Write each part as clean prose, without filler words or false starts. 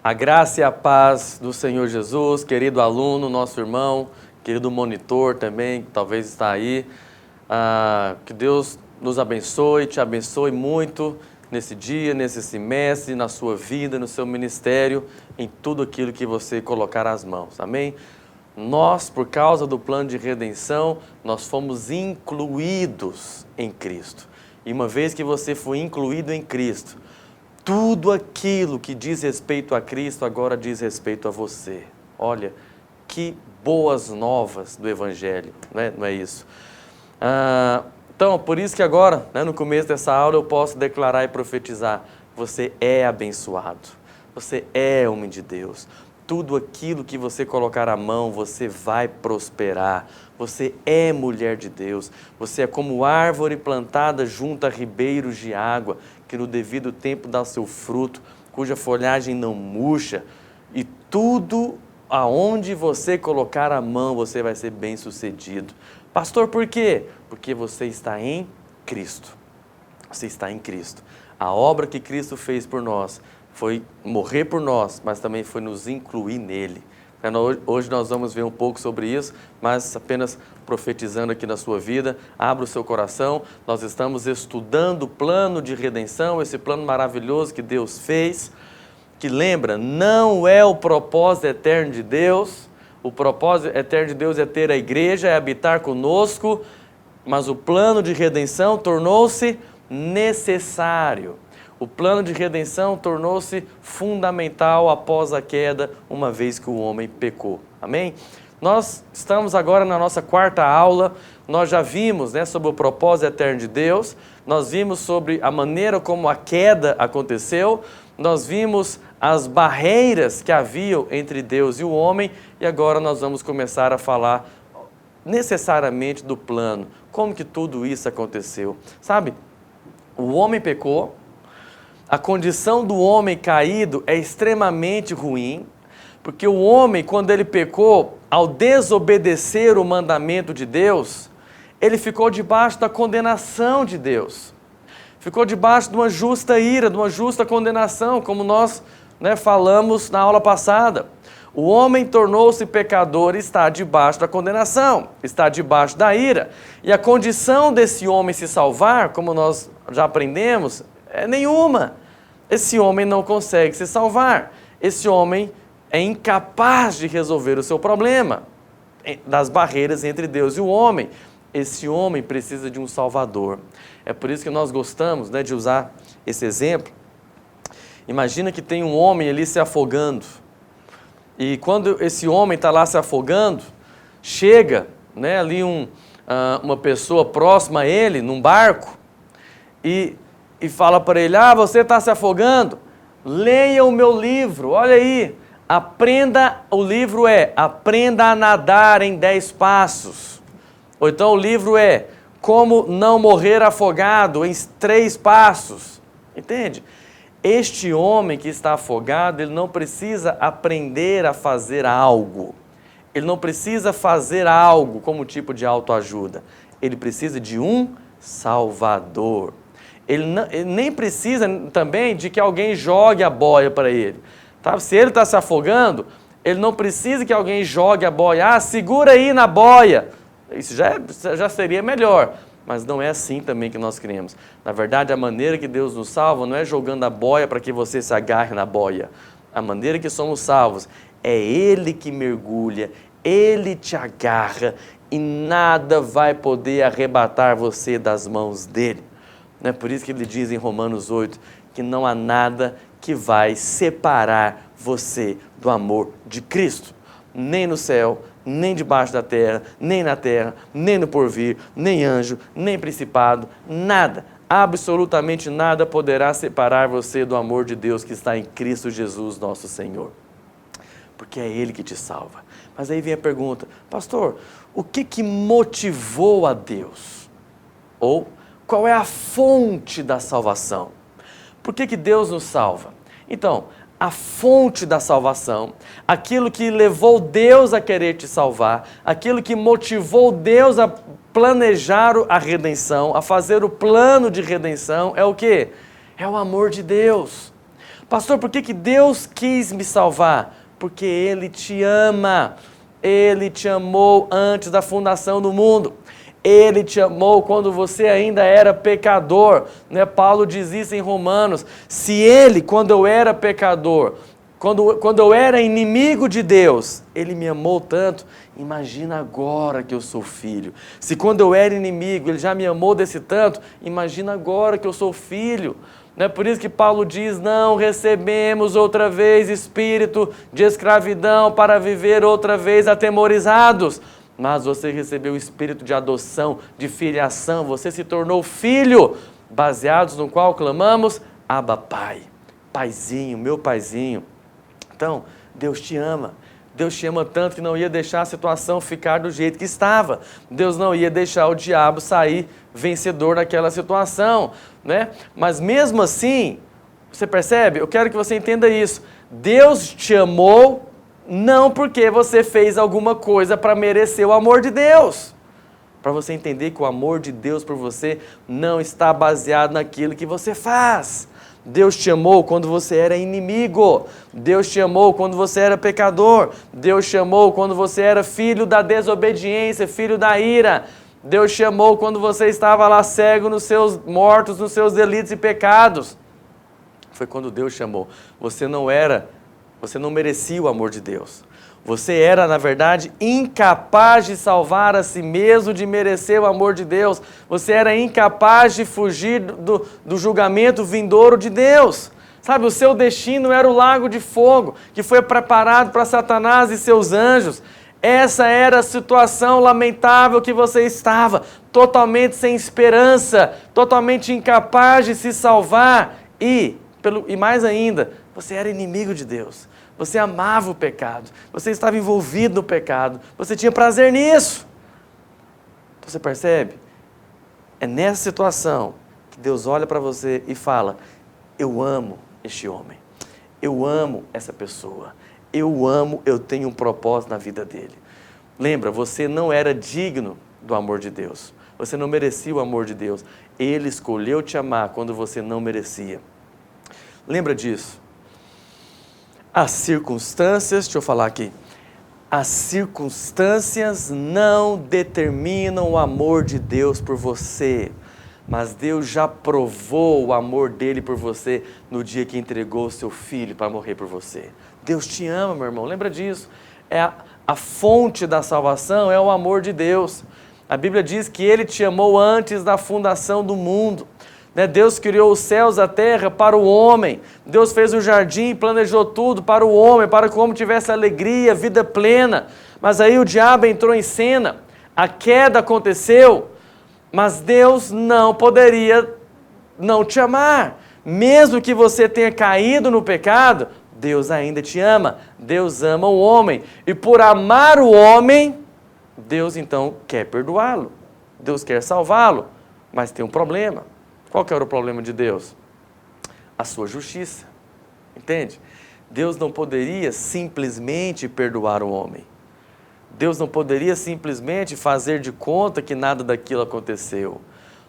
A graça e a paz do Senhor Jesus, querido aluno, nosso irmão, querido monitor também, que talvez está aí. Que Deus nos abençoe, te abençoe muito nesse dia, nesse semestre, na sua vida, no seu ministério, em tudo aquilo que você colocar as mãos. Amém? Nós, por causa do plano de redenção, nós fomos incluídos em Cristo. E uma vez que você foi incluído em Cristo, tudo aquilo que diz respeito a Cristo agora diz respeito a você. Olha, que boas novas do Evangelho, né? Não é isso? Então, por isso que agora, no começo dessa aula, eu posso declarar e profetizar: você é abençoado, você é homem de Deus. Tudo aquilo que você colocar a mão, você vai prosperar. Você é mulher de Deus. Você é como árvore plantada junto a ribeiros de água, que no devido tempo dá seu fruto, cuja folhagem não murcha. E tudo aonde você colocar a mão, você vai ser bem-sucedido. Pastor, por quê? Porque você está em Cristo. Você está em Cristo. A obra que Cristo fez por nós foi morrer por nós, mas também foi nos incluir nele. Hoje nós vamos ver um pouco sobre isso, mas apenas profetizando aqui na sua vida. Abra o seu coração. Nós estamos estudando o plano de redenção, esse plano maravilhoso que Deus fez, que lembra, não é o propósito eterno de Deus. O propósito eterno de Deus é ter a igreja, é habitar conosco, mas o plano de redenção tornou-se necessário. O plano de redenção tornou-se fundamental após a queda, uma vez que o homem pecou. Amém? Nós estamos agora na nossa quarta aula. Nós já vimos sobre o propósito eterno de Deus. Nós vimos sobre a maneira como a queda aconteceu. Nós vimos as barreiras que haviam entre Deus e o homem. E agora nós vamos começar a falar necessariamente do plano. Como que tudo isso aconteceu? Sabe, o homem pecou. A condição do homem caído é extremamente ruim, porque o homem, quando ele pecou, ao desobedecer o mandamento de Deus, ele ficou debaixo da condenação de Deus. Ficou debaixo de uma justa ira, de uma justa condenação, como nós falamos na aula passada. O homem tornou-se pecador e está debaixo da condenação, está debaixo da ira. E a condição desse homem se salvar, como nós já aprendemos, é nenhuma. Esse homem não consegue se salvar. Esse homem é incapaz de resolver o seu problema das barreiras entre Deus e o homem. Esse homem precisa de um Salvador. É por isso que nós gostamos de usar esse exemplo. Imagina que tem um homem ali se afogando. E quando esse homem está lá se afogando, chega ali uma pessoa próxima a ele, num barco, e fala para ele: você está se afogando? Leia o meu livro, olha aí. O livro Aprenda a Nadar em 10 Passos. Ou então o livro Como Não Morrer Afogado em 3 Passos. Entende? Este homem que está afogado, ele não precisa aprender a fazer algo. Ele não precisa fazer algo como tipo de autoajuda. Ele precisa de um Salvador. Ele nem precisa também de que alguém jogue a boia para ele. Tá? Se ele está se afogando, ele não precisa que alguém jogue a boia. Segura aí na boia. Isso já seria melhor. Mas não é assim também que nós queremos. Na verdade, a maneira que Deus nos salva não é jogando a boia para que você se agarre na boia. A maneira que somos salvos é Ele que mergulha, Ele te agarra e nada vai poder arrebatar você das mãos dEle. É por isso que ele diz em Romanos 8 que não há nada que vai separar você do amor de Cristo. Nem no céu, nem debaixo da terra, nem na terra, nem no porvir, nem anjo, nem principado, nada, absolutamente nada poderá separar você do amor de Deus que está em Cristo Jesus, nosso Senhor. Porque é Ele que te salva. Mas aí vem a pergunta: pastor, o que motivou a Deus? Ou qual é a fonte da salvação? Por que Deus nos salva? Então, a fonte da salvação, aquilo que levou Deus a querer te salvar, aquilo que motivou Deus a planejar a redenção, a fazer o plano de redenção, é o quê? É o amor de Deus. Pastor, por que Deus quis me salvar? Porque Ele te ama. Ele te amou antes da fundação do mundo. Ele te amou quando você ainda era pecador. Né? Paulo diz isso em Romanos. Se Ele, quando eu era pecador, quando eu era inimigo de Deus, Ele me amou tanto, imagina agora que eu sou filho. Se quando eu era inimigo, Ele já me amou desse tanto, imagina agora que eu sou filho. Não é por isso que Paulo diz, não recebemos outra vez espírito de escravidão para viver outra vez atemorizados. Mas você recebeu o espírito de adoção, de filiação, você se tornou filho, baseados no qual clamamos, Abba Pai, Paizinho, meu Paizinho. Então, Deus te ama. Deus te ama tanto que não ia deixar a situação ficar do jeito que estava. Deus não ia deixar o diabo sair vencedor daquela situação, né? Mas mesmo assim, você percebe? Eu quero que você entenda isso. Deus te amou não porque você fez alguma coisa para merecer o amor de Deus. Para você entender que o amor de Deus por você não está baseado naquilo que você faz. Deus te amou quando você era inimigo. Deus te amou quando você era pecador. Deus te amou quando você era filho da desobediência, filho da ira. Deus te amou quando você estava lá cego mortos nos seus delitos e pecados. Foi quando Deus te amou. Você não merecia o amor de Deus. Você era, na verdade, incapaz de salvar a si mesmo, de merecer o amor de Deus. Você era incapaz de fugir do julgamento vindouro de Deus. Sabe, o seu destino era o lago de fogo, que foi preparado para Satanás e seus anjos. Essa era a situação lamentável que você estava, totalmente sem esperança, totalmente incapaz de se salvar. E mais ainda, você era inimigo de Deus. Você amava o pecado, você estava envolvido no pecado, você tinha prazer nisso. Então, você percebe? É nessa situação que Deus olha para você e fala, eu amo este homem, eu amo essa pessoa, eu tenho um propósito na vida dele. Lembra, você não era digno do amor de Deus, você não merecia o amor de Deus, Ele escolheu te amar quando você não merecia. Lembra disso? As circunstâncias, deixa eu falar aqui, as circunstâncias não determinam o amor de Deus por você, mas Deus já provou o amor dele por você no dia que entregou o seu filho para morrer por você. Deus te ama, meu irmão, lembra disso? A fonte da salvação é o amor de Deus. A Bíblia diz que Ele te amou antes da fundação do mundo. Deus criou os céus e a terra para o homem. Deus fez o jardim, planejou tudo para o homem, para que o homem tivesse alegria, vida plena. Mas aí o diabo entrou em cena, a queda aconteceu, mas Deus não poderia não te amar. Mesmo que você tenha caído no pecado, Deus ainda te ama. Deus ama o homem. E por amar o homem, Deus então quer perdoá-lo. Deus quer salvá-lo. Mas tem um problema. Qual que era o problema de Deus? A sua justiça. Entende? Deus não poderia simplesmente perdoar o homem. Deus não poderia simplesmente fazer de conta que nada daquilo aconteceu.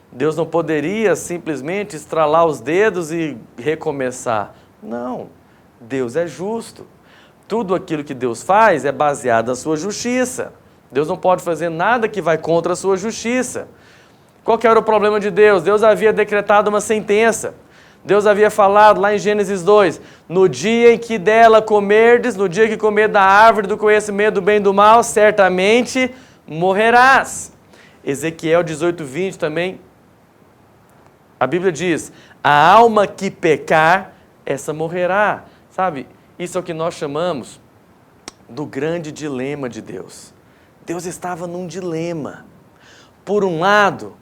Deus não poderia simplesmente estralar os dedos e recomeçar. Não. Deus é justo. Tudo aquilo que Deus faz é baseado na sua justiça. Deus não pode fazer nada que vai contra a sua justiça. Qual que era o problema de Deus? Deus havia decretado uma sentença. Deus havia falado lá em Gênesis 2, no dia em que dela comerdes, no dia que comer da árvore do conhecimento do bem e do mal, certamente morrerás. Ezequiel 18:20 também, a Bíblia diz, a alma que pecar, essa morrerá. Sabe, isso é o que nós chamamos do grande dilema de Deus. Deus estava num dilema. Por um lado,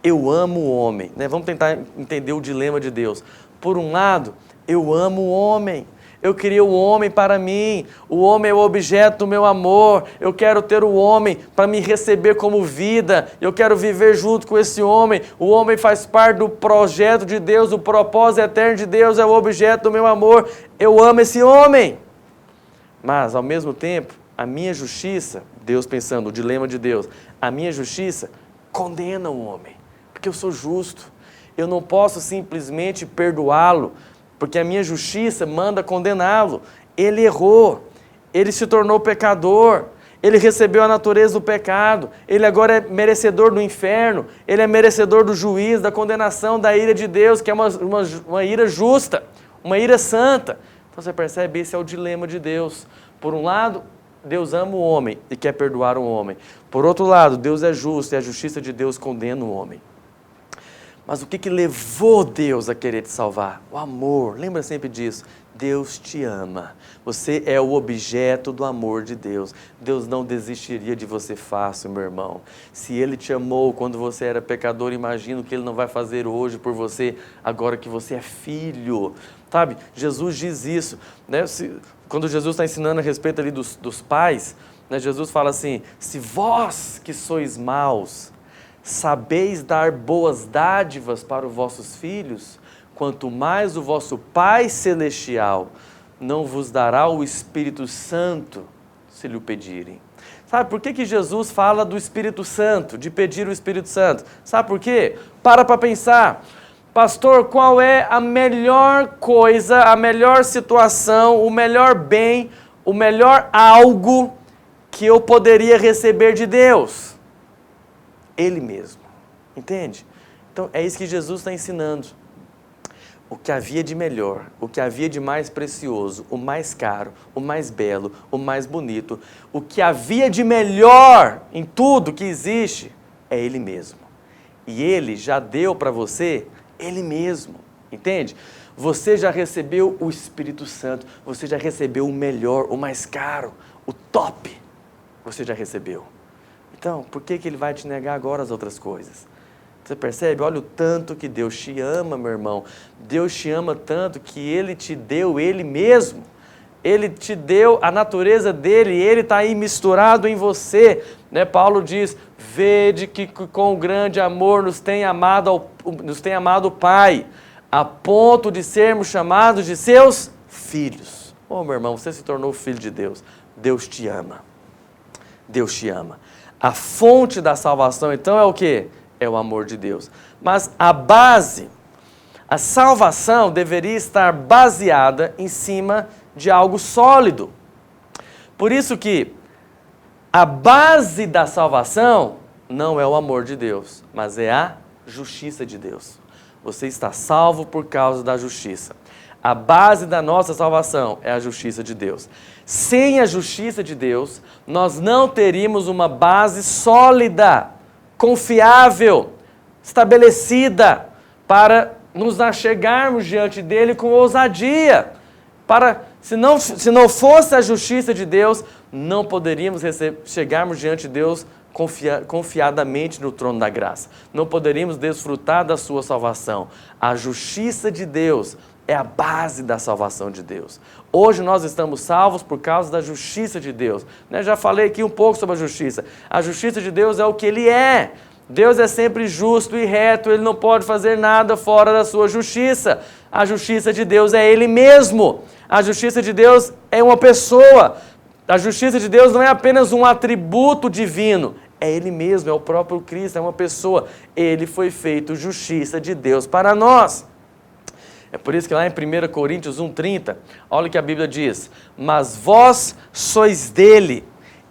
eu amo o homem, né? Vamos tentar entender o dilema de Deus. Por um lado, eu amo o homem. Eu criei o homem para mim. O homem é o objeto do meu amor. Eu quero ter o homem para me receber como vida. Eu quero viver junto com esse homem. O homem faz parte do projeto de Deus, o propósito eterno de Deus é o objeto do meu amor. Eu amo esse homem. Mas, ao mesmo tempo, a minha justiça, Deus pensando, o dilema de Deus, a minha justiça condena o homem. Porque eu sou justo, eu não posso simplesmente perdoá-lo, porque a minha justiça manda condená-lo. Ele errou, ele se tornou pecador, ele recebeu a natureza do pecado, ele agora é merecedor do inferno, ele é merecedor do juízo, da condenação, da ira de Deus, que é uma ira justa, uma ira santa. Então você percebe, esse é o dilema de Deus. Por um lado, Deus ama o homem e quer perdoar o homem. Por outro lado, Deus é justo e a justiça de Deus condena o homem. Mas o que levou Deus a querer te salvar? O amor, lembra sempre disso. Deus te ama. Você é o objeto do amor de Deus. Deus não desistiria de você fácil, meu irmão. Se Ele te amou quando você era pecador, imagina o que Ele não vai fazer hoje por você, agora que você é filho. Sabe, Jesus diz isso, né? Quando Jesus está ensinando a respeito ali dos pais, né? Jesus fala assim, se vós que sois maus, sabeis dar boas dádivas para os vossos filhos, quanto mais o vosso Pai Celestial não vos dará o Espírito Santo, se lhe o pedirem. Sabe por que Jesus fala do Espírito Santo, de pedir o Espírito Santo? Sabe por quê? Para pensar. Pastor, qual é a melhor coisa, a melhor situação, o melhor bem, o melhor algo que eu poderia receber de Deus? Ele mesmo, entende? Então é isso que Jesus está ensinando. O que havia de melhor, o que havia de mais precioso, o mais caro, o mais belo, o mais bonito, o que havia de melhor em tudo que existe, é Ele mesmo. E Ele já deu para você Ele mesmo, entende? Você já recebeu o Espírito Santo, você já recebeu o melhor, o mais caro, o top, você já recebeu. Então, por que Ele vai te negar agora as outras coisas? Você percebe? Olha o tanto que Deus te ama, meu irmão. Deus te ama tanto que Ele te deu Ele mesmo. Ele te deu a natureza dEle, Ele está aí misturado em você. Né? Paulo diz, vede que com grande amor nos tem amado o Pai, a ponto de sermos chamados de seus filhos. Oh, meu irmão, você se tornou filho de Deus. Deus te ama. Deus te ama. A fonte da salvação, então, é o quê? É o amor de Deus. Mas a base, a salvação deveria estar baseada em cima de algo sólido. Por isso que a base da salvação não é o amor de Deus, mas é a justiça de Deus. Você está salvo por causa da justiça. A base da nossa salvação é a justiça de Deus. Sem a justiça de Deus, nós não teríamos uma base sólida, confiável, estabelecida, para nos achegarmos diante dele com ousadia. Se não fosse a justiça de Deus, não poderíamos chegarmos diante de Deus confiadamente no trono da graça. Não poderíamos desfrutar da sua salvação. A justiça de Deus é a base da salvação de Deus. Hoje nós estamos salvos por causa da justiça de Deus. Já falei aqui um pouco sobre a justiça. A justiça de Deus é o que Ele é. Deus é sempre justo e reto, Ele não pode fazer nada fora da sua justiça. A justiça de Deus é Ele mesmo. A justiça de Deus é uma pessoa. A justiça de Deus não é apenas um atributo divino, é Ele mesmo, é o próprio Cristo, é uma pessoa. Ele foi feito justiça de Deus para nós. É por isso que lá em 1 Coríntios 1,30, olha o que a Bíblia diz. Mas vós sois dele,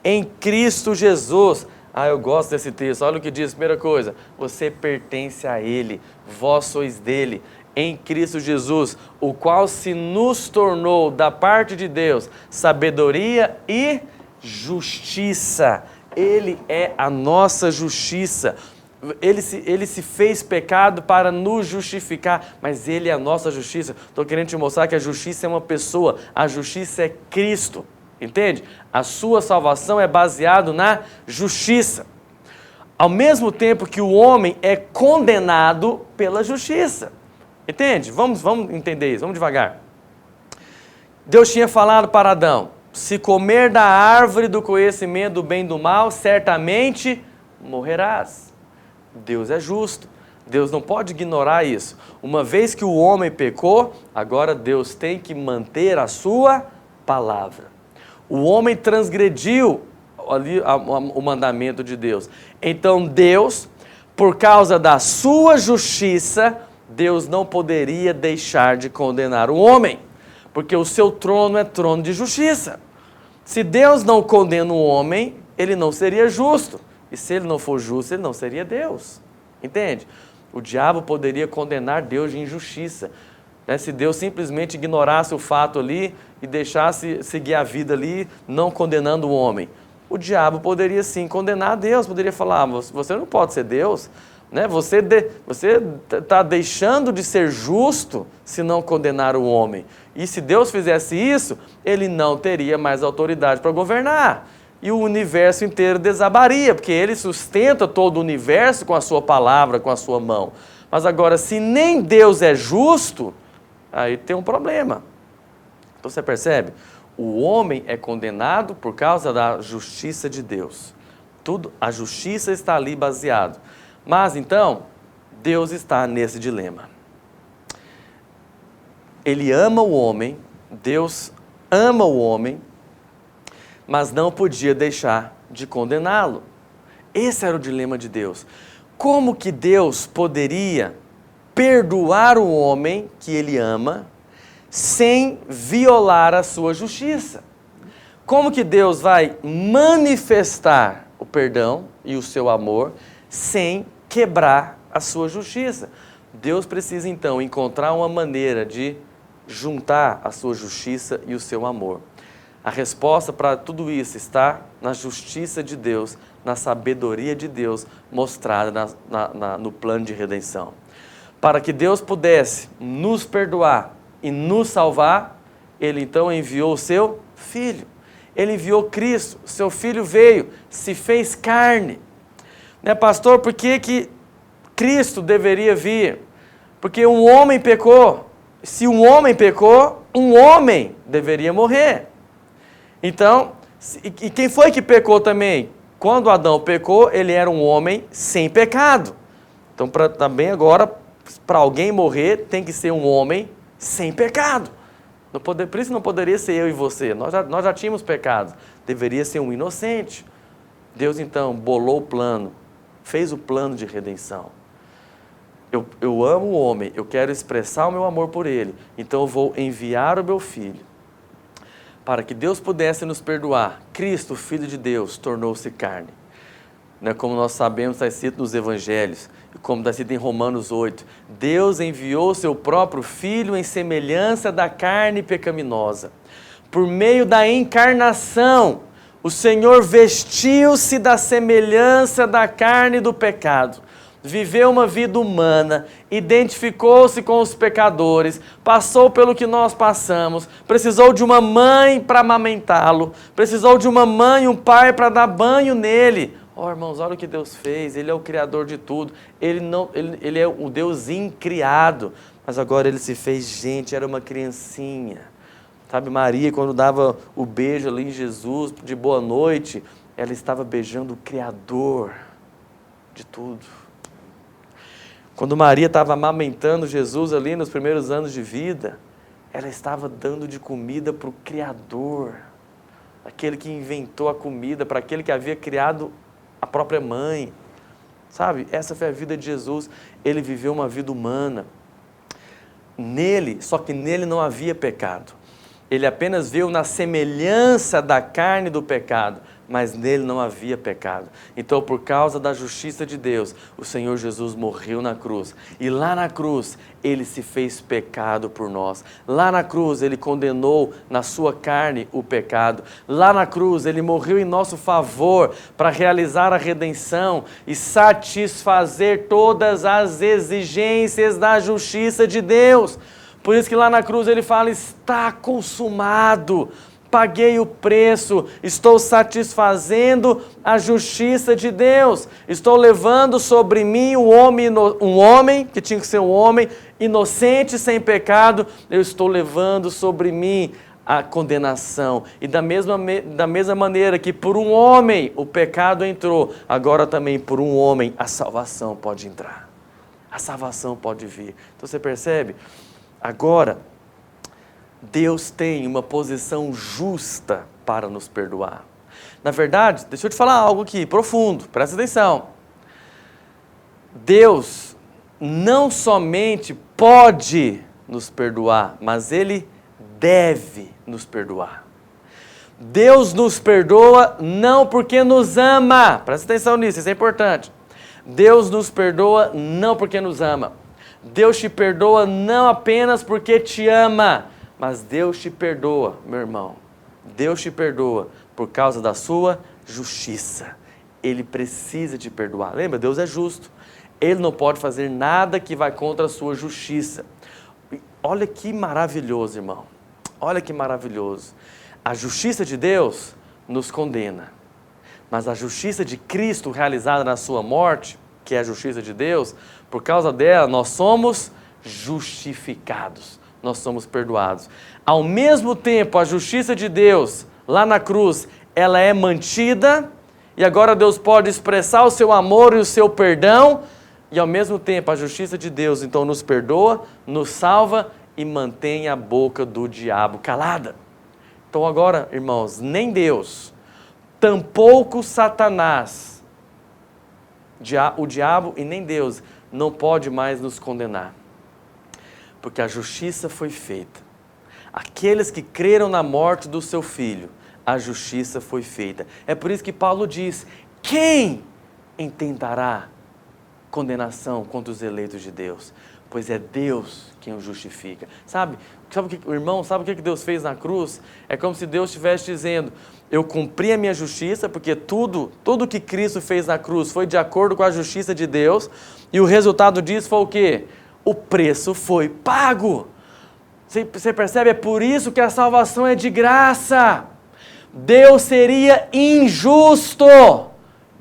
em Cristo Jesus. Eu gosto desse texto. Olha o que diz, primeira coisa. Você pertence a Ele, vós sois dele, em Cristo Jesus, o qual se nos tornou da parte de Deus sabedoria e justiça. Ele é a nossa justiça. Ele se fez pecado para nos justificar, mas Ele é a nossa justiça. Estou querendo te mostrar que a justiça é uma pessoa, a justiça é Cristo, entende? A sua salvação é baseada na justiça. Ao mesmo tempo que o homem é condenado pela justiça, entende? Vamos entender isso, vamos devagar. Deus tinha falado para Adão, se comer da árvore do conhecimento do bem e do mal, certamente morrerás. Deus é justo, Deus não pode ignorar isso. Uma vez que o homem pecou, agora Deus tem que manter a sua palavra. O homem transgrediu ali o mandamento de Deus. Então Deus, por causa da sua justiça, Deus não poderia deixar de condenar o homem, porque o seu trono é trono de justiça. Se Deus não condena o homem, ele não seria justo. E se ele não for justo, ele não seria Deus. Entende? O diabo poderia condenar Deus de injustiça. Se Deus simplesmente ignorasse o fato ali e deixasse seguir a vida ali, não condenando o homem. O diabo poderia sim condenar a Deus, poderia falar, você não pode ser Deus, né? Você está deixando de ser justo se não condenar o homem. E se Deus fizesse isso, ele não teria mais autoridade para governar. E o universo inteiro desabaria, porque ele sustenta todo o universo com a sua palavra, com a sua mão. Mas agora, se nem Deus é justo, aí tem um problema. Então você percebe? O homem é condenado por causa da justiça de Deus. A justiça está ali baseado. Mas então, Deus está nesse dilema. Ele ama o homem, Deus ama o homem, mas não podia deixar de condená-lo. Esse era o dilema de Deus. Como que Deus poderia perdoar o homem que ele ama sem violar a sua justiça? Como que Deus vai manifestar o perdão e o seu amor sem quebrar a sua justiça? Deus precisa então encontrar uma maneira de juntar a sua justiça e o seu amor. A resposta para tudo isso está na justiça de Deus, na sabedoria de Deus mostrada no plano de redenção. Para que Deus pudesse nos perdoar e nos salvar, Ele então enviou o seu Filho. Ele enviou Cristo, seu Filho veio, se fez carne. Né, pastor, por que Cristo deveria vir? Porque um homem pecou. Se um homem pecou, um homem deveria morrer. Então, e quem foi que pecou também? Quando Adão pecou, ele era um homem sem pecado. Então, também agora, para alguém morrer, tem que ser um homem sem pecado. Por isso não poderia ser eu e você. Nós já tínhamos pecado. Deveria ser um inocente. Deus, então, bolou o plano, fez o plano de redenção. Eu amo o homem, eu quero expressar o meu amor por ele. Então, eu vou enviar o meu Filho. Para que Deus pudesse nos perdoar, Cristo, Filho de Deus, tornou-se carne. Como nós sabemos, está escrito nos Evangelhos, e como está escrito em Romanos 8, Deus enviou seu próprio Filho em semelhança da carne pecaminosa. Por meio da encarnação, o Senhor vestiu-se da semelhança da carne do pecado. Viveu uma vida humana, identificou-se com os pecadores, passou pelo que nós passamos, precisou de uma mãe para amamentá-lo, precisou de uma mãe e um pai para dar banho nele. Irmãos, olha o que Deus fez, Ele é o Criador de tudo, Ele é o Deus incriado, mas agora Ele se fez gente, era uma criancinha. Sabe, Maria, quando dava o beijo ali em Jesus, de boa noite, ela estava beijando o Criador de tudo. Quando Maria estava amamentando Jesus ali nos primeiros anos de vida, ela estava dando de comida para o Criador, aquele que inventou a comida, para aquele que havia criado a própria mãe. Sabe, essa foi a vida de Jesus. Ele viveu uma vida humana. Só que nele não havia pecado. Ele apenas veio na semelhança da carne do pecado, mas nele não havia pecado. Então, por causa da justiça de Deus, o Senhor Jesus morreu na cruz. E lá na cruz, Ele se fez pecado por nós. Lá na cruz, Ele condenou na sua carne o pecado. Lá na cruz, Ele morreu em nosso favor para realizar a redenção e satisfazer todas as exigências da justiça de Deus. Por isso que lá na cruz Ele fala, está consumado. Paguei o preço, estou satisfazendo a justiça de Deus, estou levando sobre mim um homem, que tinha que ser um homem, inocente, sem pecado, eu estou levando sobre mim a condenação. E da mesma maneira que por um homem o pecado entrou, agora também por um homem a salvação pode entrar, a salvação pode vir. Então você percebe? Agora, Deus tem uma posição justa para nos perdoar. Na verdade, deixa eu te falar algo aqui, profundo, presta atenção. Deus não somente pode nos perdoar, mas Ele deve nos perdoar. Deus nos perdoa não porque nos ama. Presta atenção nisso, isso é importante. Deus nos perdoa não porque nos ama. Deus te perdoa não apenas porque te ama, mas Deus te perdoa, meu irmão. Deus te perdoa por causa da sua justiça. Ele precisa te perdoar. Lembra, Deus é justo. Ele não pode fazer nada que vai contra a sua justiça. Olha que maravilhoso, irmão. Olha que maravilhoso. A justiça de Deus nos condena. Mas a justiça de Cristo realizada na sua morte, que é a justiça de Deus, por causa dela nós somos justificados. Nós somos perdoados. Ao mesmo tempo, a justiça de Deus, lá na cruz, ela é mantida, e agora Deus pode expressar o seu amor e o seu perdão, e ao mesmo tempo a justiça de Deus então nos perdoa, nos salva e mantém a boca do diabo calada. Então agora, irmãos, nem Deus, tampouco Satanás, o diabo e nem Deus não pode mais nos condenar. Porque a justiça foi feita. Aqueles que creram na morte do seu filho, a justiça foi feita. É por isso que Paulo diz, quem intentará condenação contra os eleitos de Deus? Pois é Deus quem o justifica. Sabe o que, irmão, sabe o que Deus fez na cruz? É como se Deus estivesse dizendo, eu cumpri a minha justiça, porque tudo que Cristo fez na cruz foi de acordo com a justiça de Deus, e o resultado disso foi o quê? O preço foi pago. Você percebe? É por isso que a salvação é de graça. Deus seria injusto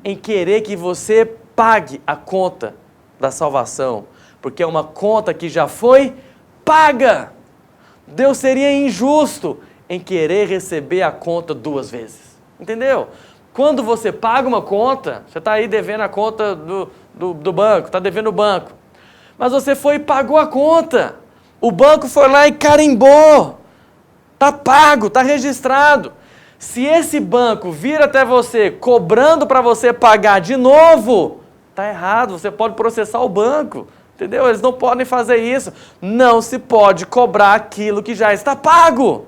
em querer que você pague a conta da salvação, porque é uma conta que já foi paga. Deus seria injusto em querer receber a conta 2 vezes. Entendeu? Quando você paga uma conta, você está aí devendo a conta do banco, está devendo o banco. Mas você foi e pagou a conta. O banco foi lá e carimbou. Está pago, está registrado. Se esse banco vir até você cobrando para você pagar de novo, está errado, você pode processar o banco. Entendeu? Eles não podem fazer isso. Não se pode cobrar aquilo que já está pago.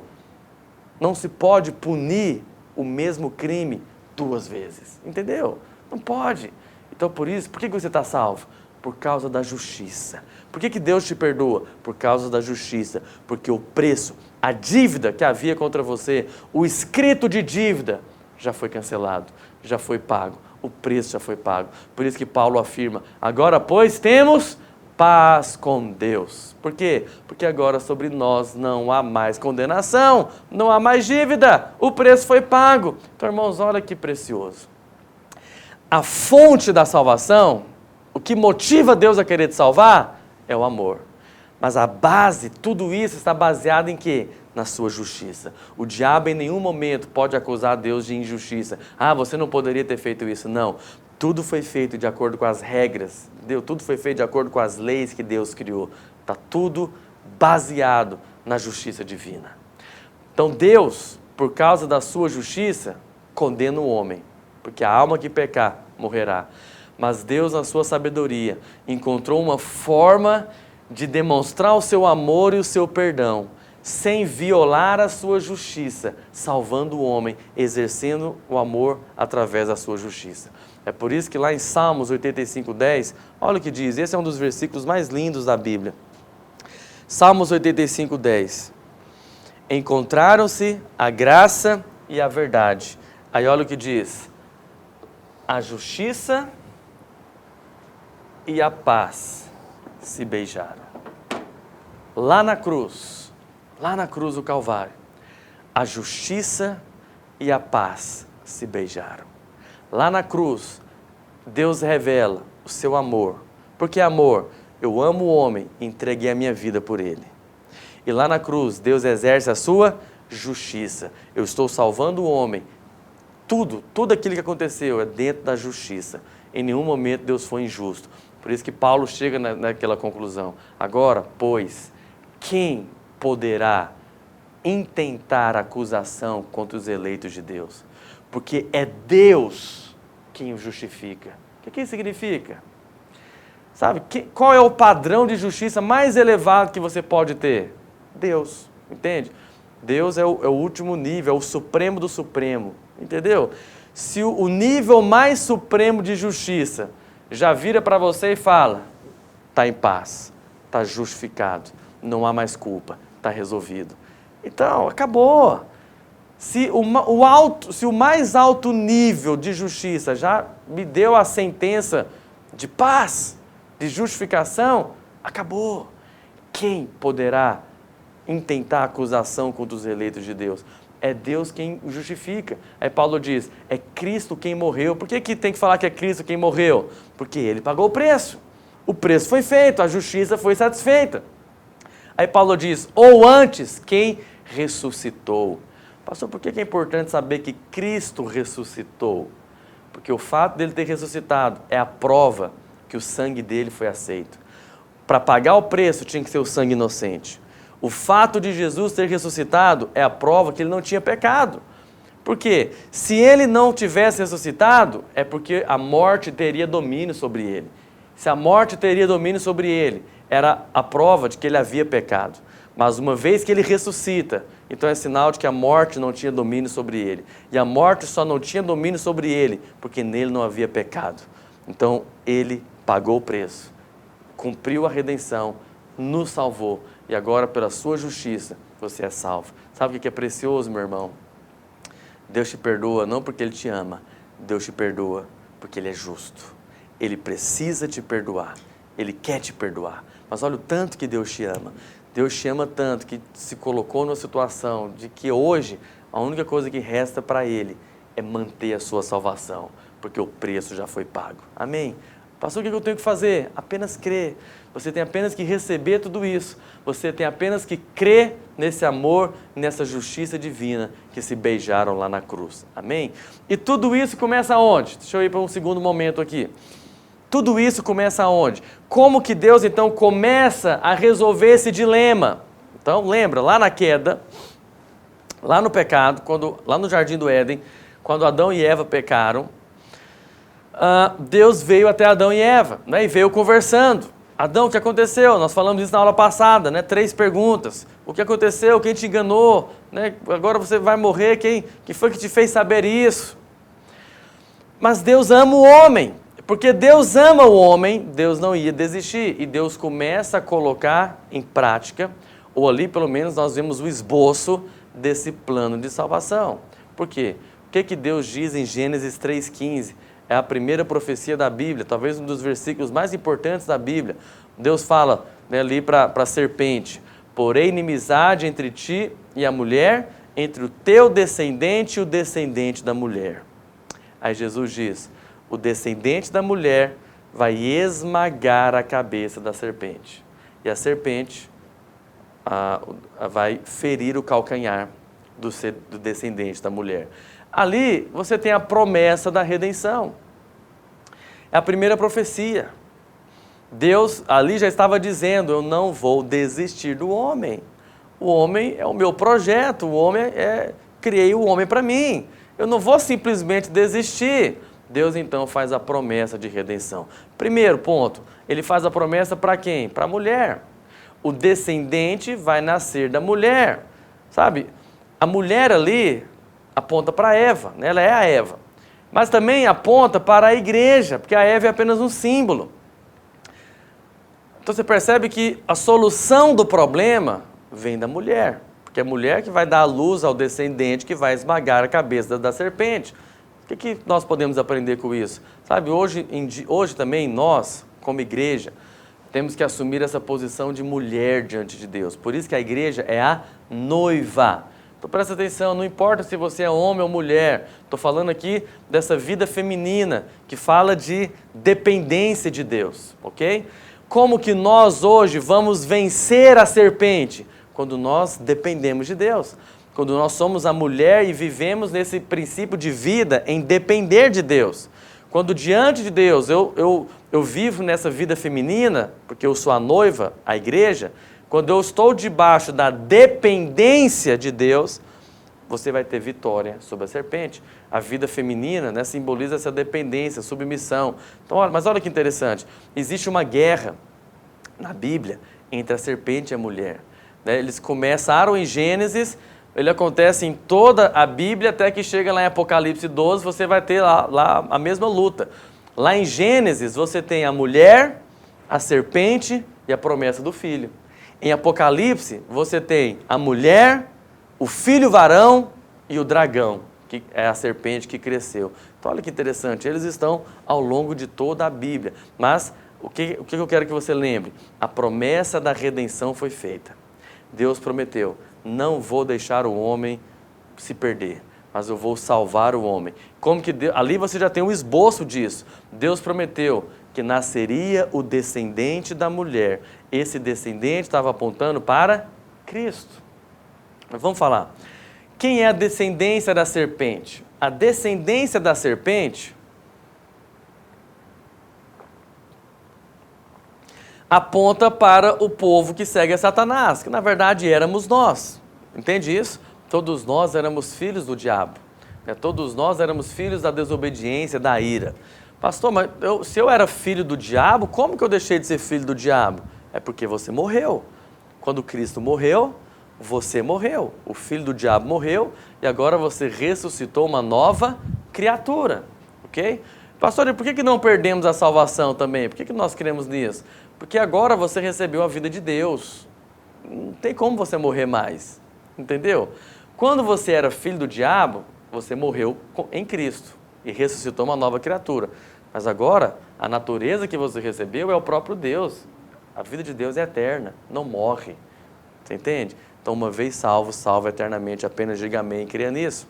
Não se pode punir o mesmo crime 2 vezes. Entendeu? Não pode. Então por isso, por que você está salvo? Por causa da justiça. Por que Deus te perdoa? Por causa da justiça. Porque o preço, a dívida que havia contra você, o escrito de dívida, já foi cancelado, já foi pago. O preço já foi pago. Por isso que Paulo afirma, agora pois temos paz com Deus. Por quê? Porque agora sobre nós não há mais condenação, não há mais dívida, o preço foi pago. Então, irmãos, olha que precioso. A fonte da salvação, o que motiva Deus a querer te salvar, é o amor. Mas a base, tudo isso está baseado em quê? Na sua justiça. O diabo em nenhum momento pode acusar Deus de injustiça. Ah, você não poderia ter feito isso. Não. Tudo foi feito de acordo com as regras. Tudo foi feito de acordo com as leis que Deus criou. Está tudo baseado na justiça divina. Então Deus, por causa da sua justiça, condena o homem. Porque a alma que pecar, morrerá. Mas Deus, na sua sabedoria, encontrou uma forma de demonstrar o seu amor e o seu perdão, sem violar a sua justiça, salvando o homem, exercendo o amor através da sua justiça. É por isso que lá em Salmos 85:10, olha o que diz, esse é um dos versículos mais lindos da Bíblia. Salmos 85:10. Encontraram-se a graça e a verdade. Aí olha o que diz, a justiça e a paz se beijaram. Lá na cruz do Calvário, a justiça e a paz se beijaram. Lá na cruz, Deus revela o seu amor. Porque amor, eu amo o homem e entreguei a minha vida por ele. E lá na cruz, Deus exerce a sua justiça. Eu estou salvando o homem. Tudo aquilo que aconteceu é dentro da justiça. Em nenhum momento Deus foi injusto. Por isso que Paulo chega naquela conclusão. Agora, pois, quem poderá intentar acusação contra os eleitos de Deus? Porque é Deus quem o justifica. O que isso significa? Sabe, qual é o padrão de justiça mais elevado que você pode ter? Deus, entende? Deus é o último nível, é o supremo do supremo, entendeu? Se o nível mais supremo de justiça já vira para você e fala, está em paz, está justificado, não há mais culpa, está resolvido. Então, acabou. Se o mais alto nível de justiça já me deu a sentença de paz, de justificação, acabou. Quem poderá intentar acusação contra os eleitos de Deus? É Deus quem justifica. Aí Paulo diz, é Cristo quem morreu. Por que tem que falar que é Cristo quem morreu? Porque Ele pagou o preço. O preço foi feito, a justiça foi satisfeita. Aí Paulo diz, ou antes, quem ressuscitou. Pastor, por que é importante saber que Cristo ressuscitou? Porque o fato dele ter ressuscitado é a prova que o sangue dele foi aceito. Para pagar o preço tinha que ser o sangue inocente. O fato de Jesus ter ressuscitado é a prova que ele não tinha pecado. Por quê? Se ele não tivesse ressuscitado, é porque a morte teria domínio sobre ele. Se a morte teria domínio sobre ele, era a prova de que ele havia pecado. Mas uma vez que ele ressuscita, então é sinal de que a morte não tinha domínio sobre ele. E a morte só não tinha domínio sobre ele, porque nele não havia pecado. Então ele pagou o preço, cumpriu a redenção, nos salvou. E agora, pela sua justiça, você é salvo. Sabe o que é precioso, meu irmão? Deus te perdoa não porque Ele te ama. Deus te perdoa porque Ele é justo. Ele precisa te perdoar. Ele quer te perdoar. Mas olha o tanto que Deus te ama. Deus te ama tanto que se colocou numa situação de que hoje a única coisa que resta para Ele é manter a sua salvação. Porque o preço já foi pago. Amém? Pastor, o que eu tenho que fazer? Apenas crer. Você tem apenas que receber tudo isso. Você tem apenas que crer nesse amor, nessa justiça divina que se beijaram lá na cruz. Amém? E tudo isso começa aonde? Deixa eu ir para um segundo momento aqui. Tudo isso começa aonde? Como que Deus então começa a resolver esse dilema? Então lembra, lá na queda, lá no pecado, lá no Jardim do Éden, quando Adão e Eva pecaram, Deus veio até Adão e Eva, né, e veio conversando. Adão, o que aconteceu? Nós falamos isso na aula passada, né? 3 perguntas. O que aconteceu? Quem te enganou? Né? Agora você vai morrer. Quem foi que te fez saber isso? Mas Deus ama o homem. Porque Deus ama o homem, Deus não ia desistir. E Deus começa a colocar em prática, ou ali pelo menos nós vemos o esboço desse plano de salvação. Por quê? O que Deus diz em Gênesis 3,15? É a primeira profecia da Bíblia, talvez um dos versículos mais importantes da Bíblia. Deus fala, né, ali para a serpente, porém inimizade entre ti e a mulher, entre o teu descendente e o descendente da mulher. Aí Jesus diz, o descendente da mulher vai esmagar a cabeça da serpente. E a serpente vai ferir o calcanhar do descendente da mulher. Ali você tem a promessa da redenção. É a primeira profecia. Deus ali já estava dizendo, eu não vou desistir do homem. O homem é o meu projeto, criei o homem para mim. Eu não vou simplesmente desistir. Deus então faz a promessa de redenção. Primeiro ponto, ele faz a promessa para quem? Para a mulher. O descendente vai nascer da mulher. Sabe, a mulher ali aponta para Eva, né? Ela é a Eva. Mas também aponta para a igreja, porque a Eva é apenas um símbolo. Então você percebe que a solução do problema vem da mulher, porque é a mulher que vai dar a luz ao descendente que vai esmagar a cabeça da serpente. O que nós podemos aprender com isso? Sabe, hoje também nós, como igreja, temos que assumir essa posição de mulher diante de Deus. Por isso que a igreja é a noiva. Então presta atenção, não importa se você é homem ou mulher, estou falando aqui dessa vida feminina, que fala de dependência de Deus, ok? Como que nós hoje vamos vencer a serpente? Quando nós dependemos de Deus. Quando nós somos a mulher e vivemos nesse princípio de vida em depender de Deus. Quando diante de Deus eu vivo nessa vida feminina, porque eu sou a noiva, a igreja, quando eu estou debaixo da dependência de Deus, você vai ter vitória sobre a serpente. A vida feminina, né, simboliza essa dependência, submissão. Então, mas olha que interessante, existe uma guerra na Bíblia entre a serpente e a mulher. Né? Eles começaram em Gênesis, ele acontece em toda a Bíblia, até que chega lá em Apocalipse 12, você vai ter lá a mesma luta. Lá em Gênesis, você tem a mulher, a serpente e a promessa do filho. Em Apocalipse, você tem a mulher, o filho varão e o dragão, que é a serpente que cresceu. Então, olha que interessante, eles estão ao longo de toda a Bíblia. Mas, o que eu quero que você lembre? A promessa da redenção foi feita. Deus prometeu, não vou deixar o homem se perder, mas eu vou salvar o homem. Como que Deus, ali você já tem um esboço disso. Deus prometeu que nasceria o descendente da mulher. Esse descendente estava apontando para Cristo. Mas vamos falar. Quem é a descendência da serpente? A descendência da serpente aponta para o povo que segue a Satanás, que na verdade éramos nós. Entende isso? Todos nós éramos filhos do diabo. Todos nós éramos filhos da desobediência, da ira. Pastor, mas se eu era filho do diabo, como que eu deixei de ser filho do diabo? É porque você morreu. Quando Cristo morreu, você morreu. O filho do diabo morreu e agora você ressuscitou uma nova criatura. Ok? Pastor, e por que não perdemos a salvação também? Por que nós cremos nisso? Porque agora você recebeu a vida de Deus. Não tem como você morrer mais. Entendeu? Quando você era filho do diabo, você morreu em Cristo e ressuscitou uma nova criatura. Mas agora, a natureza que você recebeu é o próprio Deus. A vida de Deus é eterna, não morre. Você entende? Então, uma vez salvo, salvo eternamente. Apenas diga amém e creia nisso.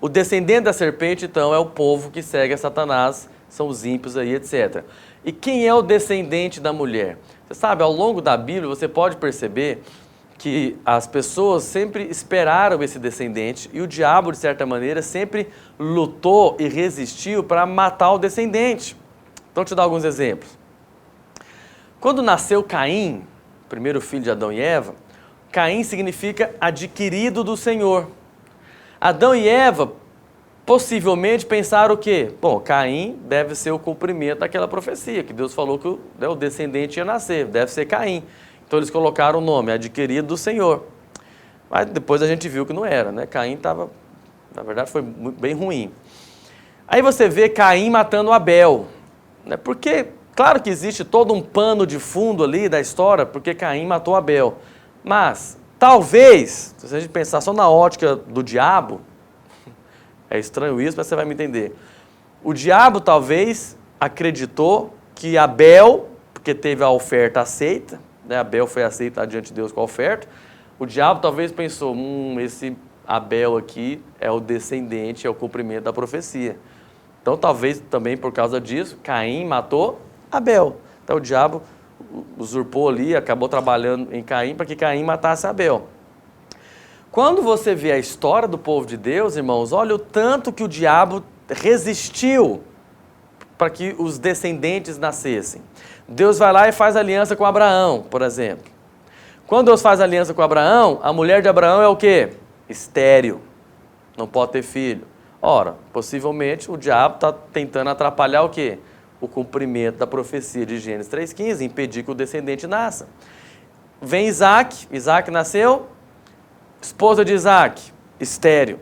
O descendente da serpente, então, é o povo que segue a Satanás, são os ímpios aí, etc. E quem é o descendente da mulher? Você sabe, ao longo da Bíblia, você pode perceber que as pessoas sempre esperaram esse descendente e o diabo, de certa maneira, sempre lutou e resistiu para matar o descendente. Então, deixa eu dar alguns exemplos. Quando nasceu Caim, primeiro filho de Adão e Eva, Caim significa adquirido do Senhor. Adão e Eva possivelmente pensaram o quê? Bom, Caim deve ser o cumprimento daquela profecia, que Deus falou que o descendente ia nascer, deve ser Caim. Então eles colocaram o nome, adquirido do Senhor. Mas depois a gente viu que não era, né? Caim estava, na verdade foi bem ruim. Aí você vê Caim matando Abel, né? Porque, claro que existe todo um pano de fundo ali da história, porque Caim matou Abel. Mas, talvez, se a gente pensar só na ótica do diabo, é estranho isso, mas você vai me entender. O diabo talvez acreditou que Abel, porque teve a oferta aceita, né? Abel foi aceito diante de Deus com a oferta, o diabo talvez pensou, esse Abel aqui é o descendente, é o cumprimento da profecia. Então talvez também por causa disso, Caim matou Abel. Então o diabo usurpou ali, acabou trabalhando em Caim para que Caim matasse Abel. Quando você vê a história do povo de Deus, irmãos, olha o tanto que o diabo resistiu para que os descendentes nascessem. Deus vai lá e faz aliança com Abraão, por exemplo. Quando Deus faz aliança com Abraão, a mulher de Abraão é o quê? Estéril, não pode ter filho. Ora, possivelmente o diabo está tentando atrapalhar o quê? O cumprimento da profecia de Gênesis 3,15, impedir que o descendente nasça. Vem Isaac, Isaac nasceu, esposa de Isaac, estéril.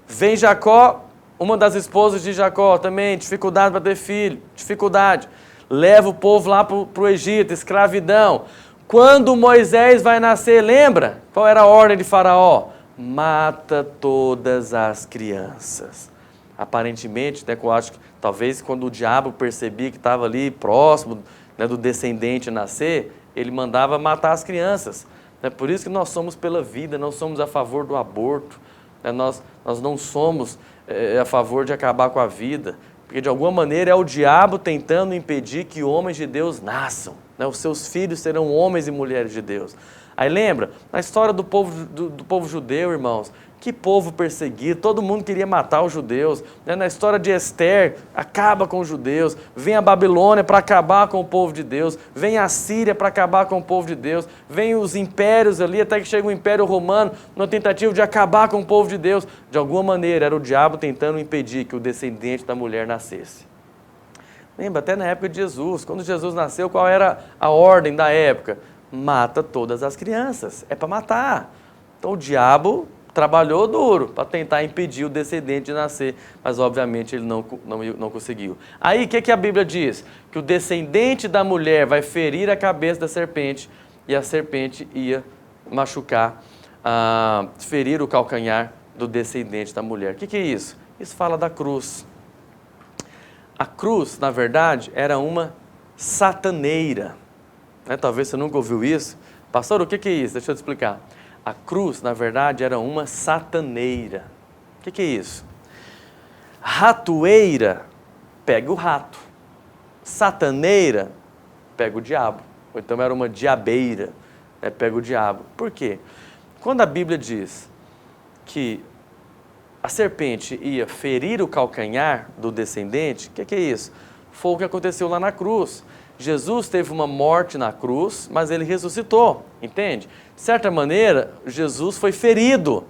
Vem Jacó, uma das esposas de Jacó também, dificuldade para ter filho, dificuldade. Leva o povo lá para o Egito, escravidão. Quando Moisés vai nascer, lembra? Qual era a ordem de Faraó? Mata todas as crianças. Aparentemente, né, eu acho que talvez quando o diabo percebia que estava ali próximo, né, do descendente nascer, ele mandava matar as crianças. É por isso que nós somos pela vida, não somos a favor do aborto, né? Nós não somos a favor de acabar com a vida, porque de alguma maneira é o diabo tentando impedir que homens de Deus nasçam, né? Os seus filhos serão homens e mulheres de Deus. Aí lembra, na história do povo judeu, irmãos, que povo perseguido, todo mundo queria matar os judeus. Né? Na história de Esther, acaba com os judeus. Vem a Babilônia para acabar com o povo de Deus. Vem a Síria para acabar com o povo de Deus. Vem os impérios ali, até que chega o Império Romano, na tentativa de acabar com o povo de Deus. De alguma maneira, era o diabo tentando impedir que o descendente da mulher nascesse. Lembra, até na época de Jesus, quando Jesus nasceu, qual era a ordem da época? Mata todas as crianças, é para matar. Então o diabo trabalhou duro para tentar impedir o descendente de nascer, mas obviamente ele não conseguiu. Aí o que a Bíblia diz? Que o descendente da mulher vai ferir a cabeça da serpente e a serpente ia machucar, ferir o calcanhar do descendente da mulher. O que é isso? Isso fala da cruz. A cruz, na verdade, era uma sataneira. Né? Talvez você nunca ouviu isso. Pastor, o que é isso? Deixa eu te explicar. A cruz, na verdade, era uma sataneira. O que é isso? Ratoeira pega o rato. Sataneira pega o diabo. Ou então era uma diabeira, né? Pega o diabo. Por quê? Quando a Bíblia diz que a serpente ia ferir o calcanhar do descendente, o que é isso? Foi o que aconteceu lá na cruz. Jesus teve uma morte na cruz, mas ele ressuscitou, entende? De certa maneira, Jesus foi ferido,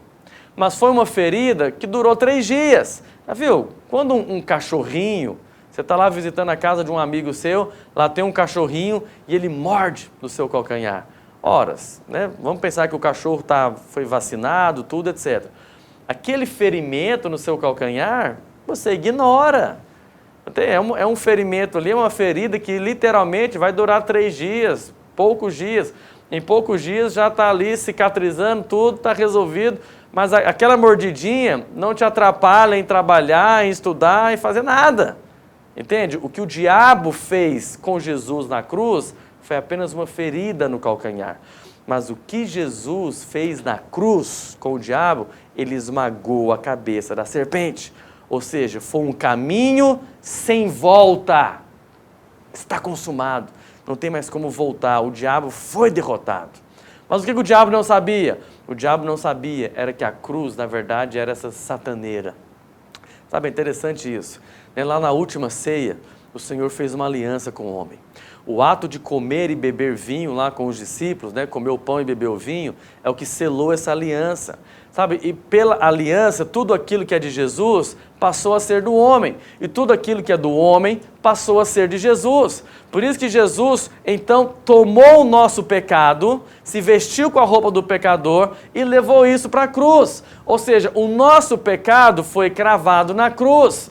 mas foi uma ferida que durou 3 dias. Já viu? Quando um cachorrinho, você está lá visitando a casa de um amigo seu, lá tem um cachorrinho e ele morde no seu calcanhar. Horas, né? Vamos pensar que o cachorro foi vacinado, tudo, etc. Aquele ferimento no seu calcanhar, você ignora. É um ferimento ali, é uma ferida que literalmente vai durar 3 dias, poucos dias. Em poucos dias já está ali cicatrizando, tudo está resolvido, mas aquela mordidinha não te atrapalha em trabalhar, em estudar, em fazer nada. Entende? O que o diabo fez com Jesus na cruz foi apenas uma ferida no calcanhar. Mas o que Jesus fez na cruz com o diabo, ele esmagou a cabeça da serpente. Ou seja, foi um caminho sem volta. Está consumado. Não tem mais como voltar. O diabo foi derrotado. Mas o que o diabo não sabia? O diabo não sabia era que a cruz, na verdade, era essa sataneira. Sabe, é interessante isso. Lá na última ceia, o Senhor fez uma aliança com o homem. O ato de comer e beber vinho lá com os discípulos, né, comer o pão e beber o vinho, é o que selou essa aliança. Sabe, e pela aliança, tudo aquilo que é de Jesus passou a ser do homem. E tudo aquilo que é do homem passou a ser de Jesus. Por isso que Jesus, então, tomou o nosso pecado, se vestiu com a roupa do pecador e levou isso para a cruz. Ou seja, o nosso pecado foi cravado na cruz.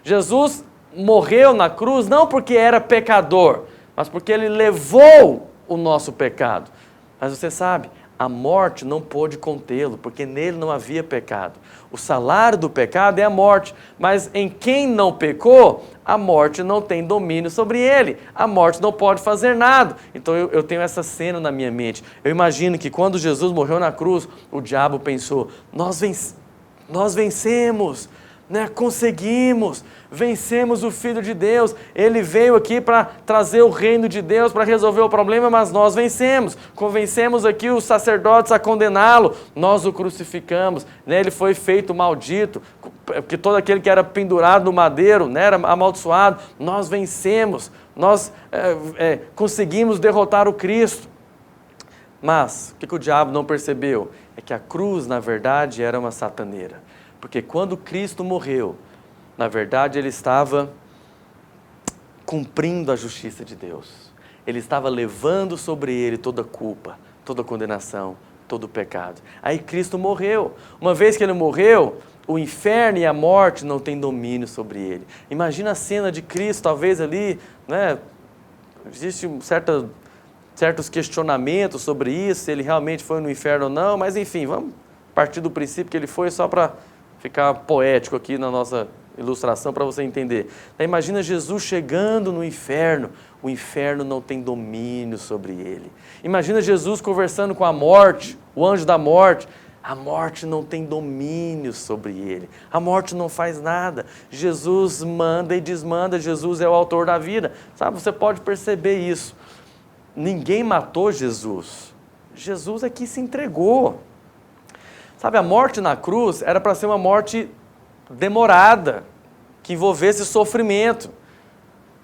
Jesus morreu na cruz não porque era pecador, mas porque ele levou o nosso pecado. Mas você sabe, a morte não pôde contê-lo, porque nele não havia pecado. O salário do pecado é a morte, mas em quem não pecou, a morte não tem domínio sobre ele. A morte não pode fazer nada. Então eu tenho essa cena na minha mente. Eu imagino que quando Jesus morreu na cruz, o diabo pensou, nós vencemos, né? Conseguimos, vencemos o Filho de Deus, ele veio aqui para trazer o reino de Deus, para resolver o problema, mas nós vencemos, convencemos aqui os sacerdotes a condená-lo, nós o crucificamos, né? Ele foi feito maldito, porque todo aquele que era pendurado no madeiro, né, era amaldiçoado, nós vencemos, nós conseguimos derrotar o Cristo. Mas o que o diabo não percebeu? É que a cruz, na verdade, era uma sataneira. Porque quando Cristo morreu, na verdade ele estava cumprindo a justiça de Deus. Ele estava levando sobre ele toda a culpa, toda a condenação, todo o pecado. Aí Cristo morreu. Uma vez que ele morreu, o inferno e a morte não têm domínio sobre ele. Imagina a cena de Cristo, talvez ali, né? Existem certos questionamentos sobre isso, se ele realmente foi no inferno ou não, mas enfim, vamos partir do princípio que ele foi só para ficar poético aqui na nossa ilustração para você entender. Imagina Jesus chegando no inferno, o inferno não tem domínio sobre ele. Imagina Jesus conversando com a morte, o anjo da morte, a morte não tem domínio sobre ele. A morte não faz nada. Jesus manda e desmanda, Jesus é o autor da vida. Sabe, você pode perceber isso. Ninguém matou Jesus. Jesus é que se entregou. Sabe, a morte na cruz era para ser uma morte demorada, que envolvesse sofrimento.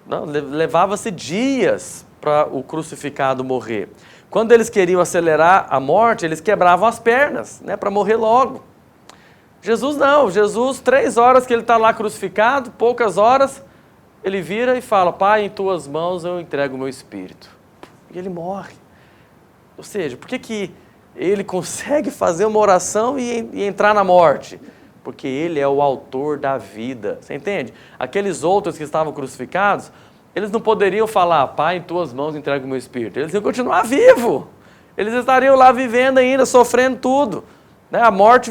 Levava-se dias para o crucificado morrer. Quando eles queriam acelerar a morte, eles quebravam as pernas, né, para morrer logo. Jesus não, Jesus 3 horas que ele está lá crucificado, poucas horas, ele vira e fala, Pai, em tuas mãos eu entrego o meu espírito. E ele morre. Ou seja, por que ele consegue fazer uma oração e entrar na morte? Porque ele é o autor da vida, você entende? Aqueles outros que estavam crucificados, eles não poderiam falar, Pai, em tuas mãos entrego o meu espírito. Eles iam continuar vivos. Eles estariam lá vivendo ainda, sofrendo tudo. A morte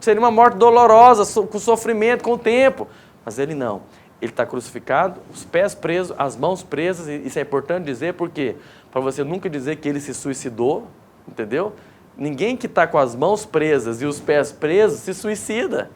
seria uma morte dolorosa, com sofrimento, com o tempo. Mas ele não. Ele está crucificado, os pés presos, as mãos presas. E isso é importante dizer, porque para você nunca dizer que ele se suicidou, entendeu? Ninguém que está com as mãos presas e os pés presos se suicida.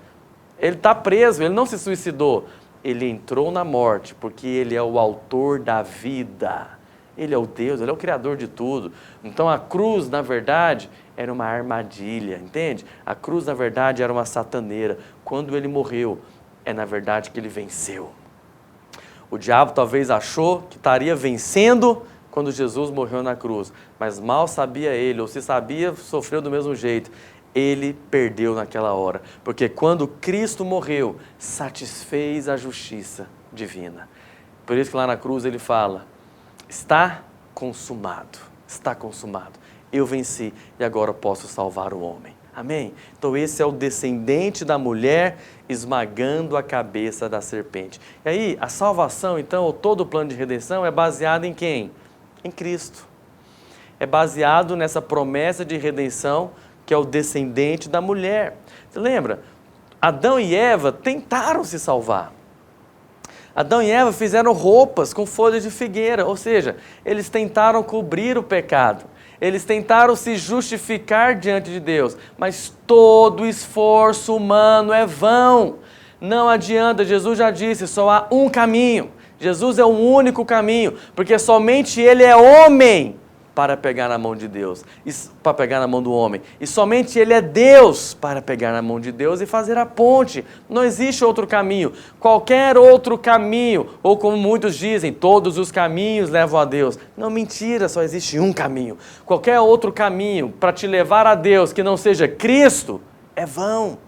Ele está preso, ele não se suicidou. Ele entrou na morte, porque ele é o autor da vida. Ele é o Deus, ele é o criador de tudo. Então a cruz, na verdade, era uma armadilha, entende? A cruz, na verdade, era uma sataneira. Quando ele morreu, é na verdade que ele venceu. O diabo talvez achou que estaria vencendo quando Jesus morreu na cruz. Mas mal sabia ele, ou se sabia, sofreu do mesmo jeito. Ele perdeu naquela hora. Porque quando Cristo morreu, satisfez a justiça divina. Por isso que lá na cruz ele fala, está consumado, está consumado. Eu venci e agora posso salvar o homem. Amém? Então esse é o descendente da mulher esmagando a cabeça da serpente. E aí, a salvação, então, todo o plano de redenção é baseado em quem? Em Cristo. É baseado nessa promessa de redenção que é o descendente da mulher. Você lembra? Adão e Eva tentaram se salvar. Adão e Eva fizeram roupas com folhas de figueira, ou seja, eles tentaram cobrir o pecado. Eles tentaram se justificar diante de Deus, mas todo esforço humano é vão. Não adianta, Jesus já disse, só há um caminho. Jesus é o único caminho, porque somente Ele é homem para pegar na mão de Deus, para pegar na mão do homem. E somente Ele é Deus para pegar na mão de Deus e fazer a ponte. Não existe outro caminho. Qualquer outro caminho, ou como muitos dizem, todos os caminhos levam a Deus. Não, mentira, só existe um caminho. Qualquer outro caminho para te levar a Deus que não seja Cristo, é vão.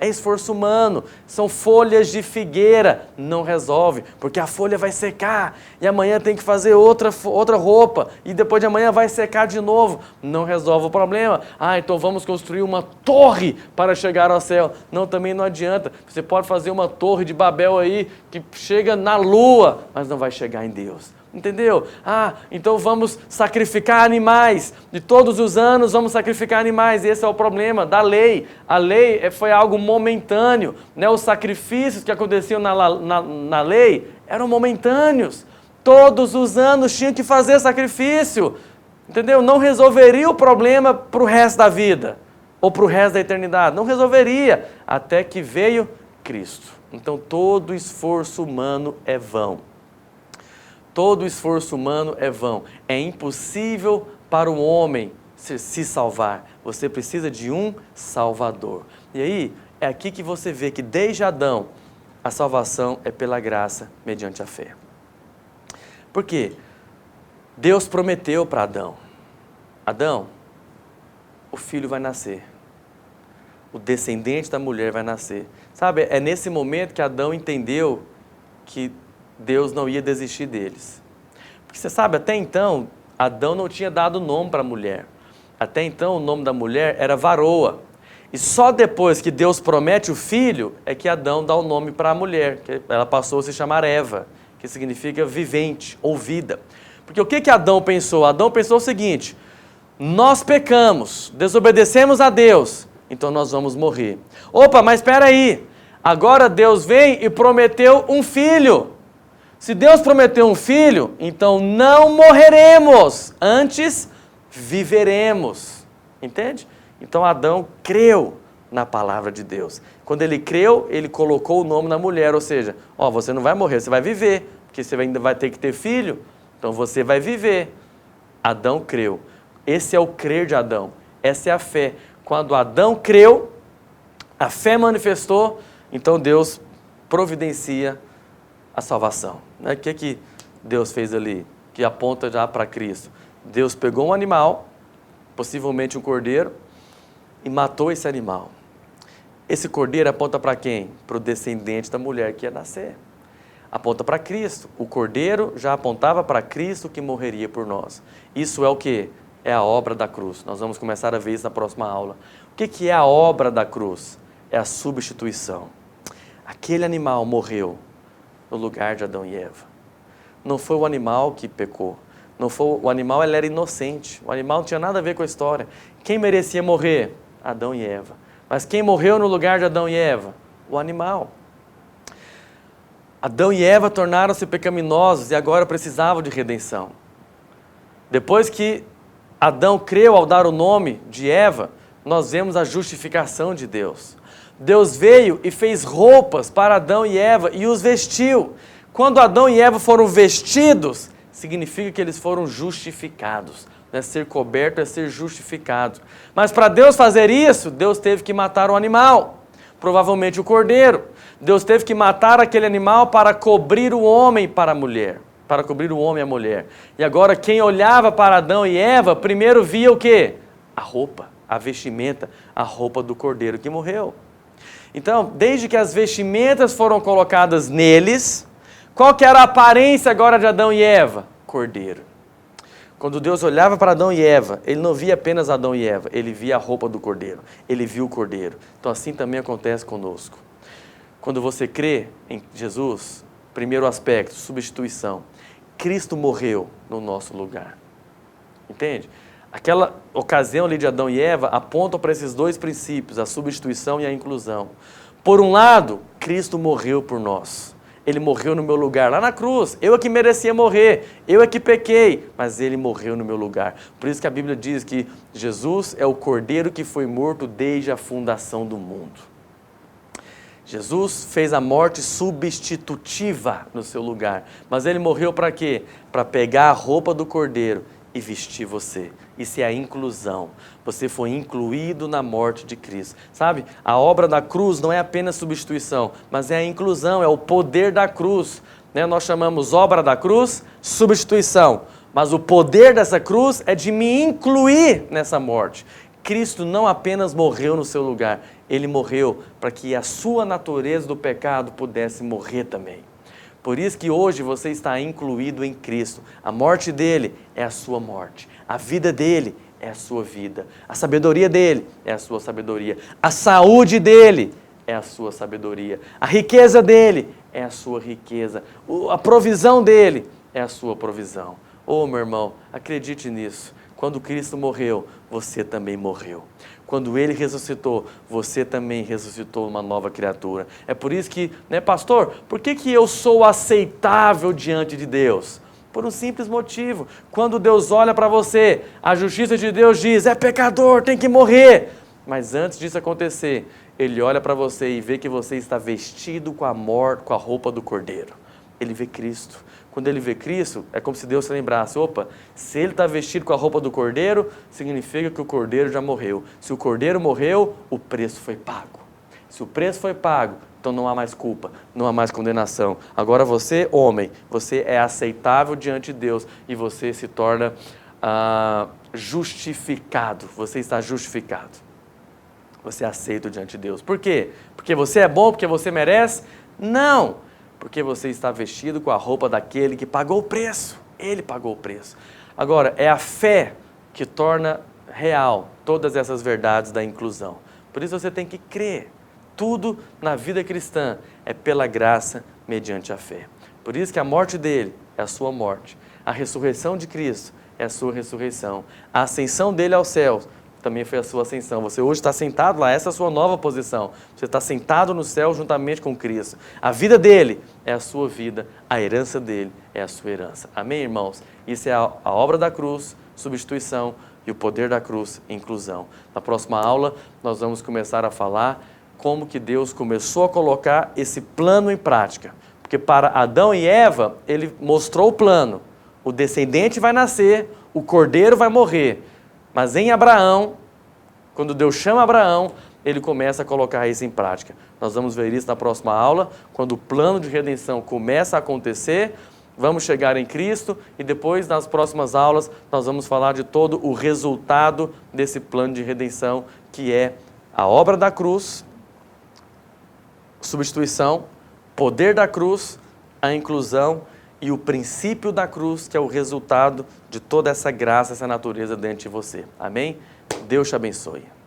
É esforço humano, são folhas de figueira, não resolve, porque a folha vai secar, e amanhã tem que fazer outra roupa, e depois de amanhã vai secar de novo, não resolve o problema. Então vamos construir uma torre para chegar ao céu. Não, também não adianta, você pode fazer uma torre de Babel aí, que chega na lua, mas não vai chegar em Deus. Entendeu? Então vamos sacrificar animais. De todos os anos vamos sacrificar animais. Esse é o problema da lei. A lei foi algo momentâneo, né? Os sacrifícios que aconteciam na lei eram momentâneos. Todos os anos tinha que fazer sacrifício. Entendeu? Não resolveria o problema para o resto da vida. Ou para o resto da eternidade. Não resolveria. Até que veio Cristo. Então todo esforço humano é vão. Todo esforço humano é vão. É impossível para o homem se salvar. Você precisa de um Salvador. E aí, é aqui que você vê que desde Adão, a salvação é pela graça, mediante a fé. Por quê? Deus prometeu para Adão. Adão, o filho vai nascer. O descendente da mulher vai nascer. Sabe, é nesse momento que Adão entendeu que Deus não ia desistir deles. Porque você sabe, até então, Adão não tinha dado nome para a mulher. Até então, o nome da mulher era Varoa. E só depois que Deus promete o filho, é que Adão dá o nome para a mulher, que ela passou a se chamar Eva, que significa vivente ou vida. Porque o que Adão pensou? Adão pensou o seguinte, nós pecamos, desobedecemos a Deus, então nós vamos morrer. Opa, mas espera aí, agora Deus vem e prometeu um filho. Se Deus prometeu um filho, então não morreremos, antes viveremos. Entende? Então Adão creu na palavra de Deus. Quando ele creu, ele colocou o nome na mulher, ou seja, você não vai morrer, você vai viver, porque você ainda vai ter que ter filho, então você vai viver. Adão creu. Esse é o crer de Adão. Essa é a fé. Quando Adão creu, a fé manifestou, então Deus providencia a salvação. O que Deus fez ali? Que aponta já para Cristo. Deus pegou um animal, possivelmente um cordeiro, e matou esse animal. Esse cordeiro aponta para quem? Para o descendente da mulher que ia nascer. Aponta para Cristo. O cordeiro já apontava para Cristo que morreria por nós. Isso é o quê? É a obra da cruz. Nós vamos começar a ver isso na próxima aula. O que é a obra da cruz? É a substituição. Aquele animal morreu no lugar de Adão e Eva. Não foi o animal que pecou. Não foi, o animal ele era inocente. O animal não tinha nada a ver com a história. Quem merecia morrer? Adão e Eva. Mas quem morreu no lugar de Adão e Eva? O animal. Adão e Eva tornaram-se pecaminosos e agora precisavam de redenção. Depois que Adão creu ao dar o nome de Eva, nós vemos a justificação de Deus. Deus veio e fez roupas para Adão e Eva e os vestiu. Quando Adão e Eva foram vestidos, significa que eles foram justificados. Ser coberto é ser justificado. Mas para Deus fazer isso, Deus teve que matar um animal, provavelmente o cordeiro. Deus teve que matar aquele animal para cobrir o homem para a mulher, para cobrir o homem e a mulher. E agora quem olhava para Adão e Eva, primeiro via o quê? A roupa, a vestimenta, a roupa do cordeiro que morreu. Então, desde que as vestimentas foram colocadas neles, qual que era a aparência agora de Adão e Eva? Cordeiro. Quando Deus olhava para Adão e Eva, Ele não via apenas Adão e Eva, Ele via a roupa do cordeiro, Ele viu o cordeiro. Então assim também acontece conosco. Quando você crê em Jesus, primeiro aspecto, substituição. Cristo morreu no nosso lugar. Entende? Aquela ocasião ali de Adão e Eva aponta para esses dois princípios, a substituição e a inclusão. Por um lado, Cristo morreu por nós. Ele morreu no meu lugar, lá na cruz. Eu é que merecia morrer, eu é que pequei, mas Ele morreu no meu lugar. Por isso que a Bíblia diz que Jesus é o cordeiro que foi morto desde a fundação do mundo. Jesus fez a morte substitutiva no seu lugar, mas Ele morreu para quê? Para pegar a roupa do cordeiro e vestir você. Isso é a inclusão. Você foi incluído na morte de Cristo. Sabe? A obra da cruz não é apenas substituição, mas é a inclusão, é o poder da cruz. Nós chamamos obra da cruz, substituição. Mas o poder dessa cruz é de me incluir nessa morte. Cristo não apenas morreu no seu lugar, Ele morreu para que a sua natureza do pecado pudesse morrer também. Por isso que hoje você está incluído em Cristo. A morte dele é a sua morte. A vida dele é a sua vida. A sabedoria dele é a sua sabedoria. A saúde dele é a sua sabedoria. A riqueza dele é a sua riqueza. A provisão dele é a sua provisão. Ô, meu irmão, acredite nisso. Quando Cristo morreu, você também morreu. Quando Ele ressuscitou, você também ressuscitou uma nova criatura. É por isso que, pastor, por que eu sou aceitável diante de Deus? Por um simples motivo. Quando Deus olha para você, a justiça de Deus diz, é pecador, tem que morrer. Mas antes disso acontecer, Ele olha para você e vê que você está vestido com a roupa do Cordeiro. Ele vê Cristo. Quando ele vê Cristo, é como se Deus se lembrasse, opa, se ele está vestido com a roupa do Cordeiro, significa que o Cordeiro já morreu. Se o Cordeiro morreu, o preço foi pago. Se o preço foi pago, então não há mais culpa, não há mais condenação. Agora você, homem, você é aceitável diante de Deus e você se torna justificado. Você está justificado. Você é aceito diante de Deus. Por quê? Porque você é bom, porque você merece? Não! Porque você está vestido com a roupa daquele que pagou o preço. Ele pagou o preço. Agora, é a fé que torna real todas essas verdades da inclusão. Por isso você tem que crer. Tudo na vida cristã é pela graça mediante a fé. Por isso que a morte dele é a sua morte. A ressurreição de Cristo é a sua ressurreição. A ascensão dele aos céus também foi a sua ascensão. Você hoje está sentado lá, essa é a sua nova posição. Você está sentado no céu juntamente com Cristo. A vida dele é a sua vida, a herança dele é a sua herança. Amém, irmãos? Isso é a obra da cruz, substituição, e o poder da cruz, inclusão. Na próxima aula, nós vamos começar a falar como que Deus começou a colocar esse plano em prática. Porque para Adão e Eva, ele mostrou o plano. O descendente vai nascer, o cordeiro vai morrer. Mas em Abraão, quando Deus chama Abraão, ele começa a colocar isso em prática. Nós vamos ver isso na próxima aula, quando o plano de redenção começa a acontecer, vamos chegar em Cristo e depois, nas próximas aulas, nós vamos falar de todo o resultado desse plano de redenção, que é a obra da cruz, substituição, poder da cruz, a inclusão e o princípio da cruz, que é o resultado de toda essa graça, essa natureza dentro de você. Amém? Deus te abençoe.